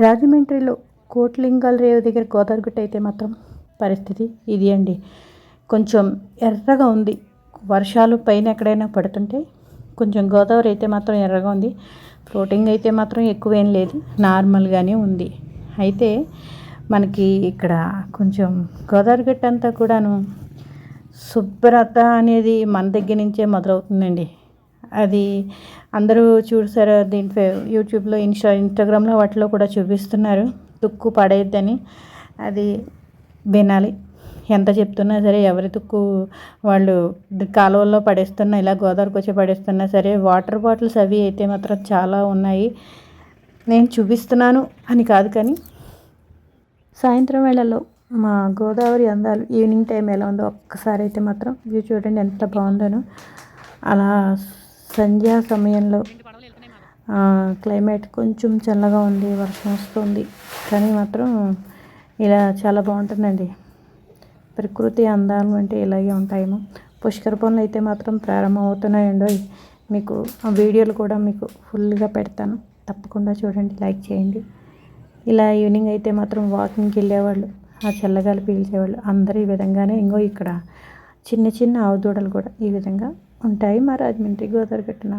రాజమండ్రిలో కోట్లింగాల రేవు దగ్గర గోదావరిగుట్ట అయితే మాత్రం పరిస్థితి ఇది అండి. కొంచెం ఎర్రగా ఉంది. వర్షాలు పైన ఎక్కడైనా పడుతుంటే కొంచెం గోదావరి అయితే మాత్రం ఎర్రగా ఉంది. ఫ్లోటింగ్ అయితే మాత్రం ఎక్కువేం లేదు, నార్మల్గానే ఉంది. అయితే మనకి ఇక్కడ కొంచెం గోదావరిగట్ట అంతా కూడాను శుభ్రత అనేది మన దగ్గర నుంచే మొదలవుతుందండి. అది అందరూ చూసారా, దీంట్లో యూట్యూబ్లో ఇన్స్టాగ్రామ్లో వాటిలో కూడా చూపిస్తున్నారు. తుక్కు పడేద్దని అది వినాలి. ఎంత చెప్తున్నా సరే ఎవరి తుక్కు వాళ్ళు కాలువల్లో పడేస్తున్నా, ఇలా గోదావరికి వచ్చి పడేస్తున్నా సరే వాటర్ బాటిల్స్ అవి అయితే మాత్రం చాలా ఉన్నాయి. నేను చూపిస్తున్నాను అని కాదు, కానీ సాయంత్రం వేళల్లో మా గోదావరి అందాలు ఈవినింగ్ టైం ఎలా ఉందో ఒక్కసారి అయితే మాత్రం వ్యూ చూడండి, ఎంత బాగుందనో. అలా సంధ్యా సమయంలో క్లైమేట్ కొంచెం చల్లగా ఉంది, వర్షం వస్తుంది, కానీ మాత్రం ఇలా చాలా బాగుంటుందండి. ప్రకృతి అందాలు అంటే ఇలాగే ఉంటాయేమో. పుష్కర పనులు అయితే మాత్రం ప్రారంభం అవుతున్నాయండి. మీకు ఆ వీడియోలు కూడా మీకు ఫుల్గా పెడతాను, తప్పకుండా చూడండి, లైక్ చేయండి. ఇలా ఈవినింగ్ అయితే మాత్రం వాకింగ్కి వెళ్ళేవాళ్ళు, ఆ చల్లగాలి పీల్చేవాళ్ళు అందరూ ఈ విధంగానే. ఇంకో ఇక్కడ చిన్న చిన్న ఆవు దూడలు కూడా ఈ విధంగా ఉంటాయి మా రాజమండ్రి గోదావరి గట్టున.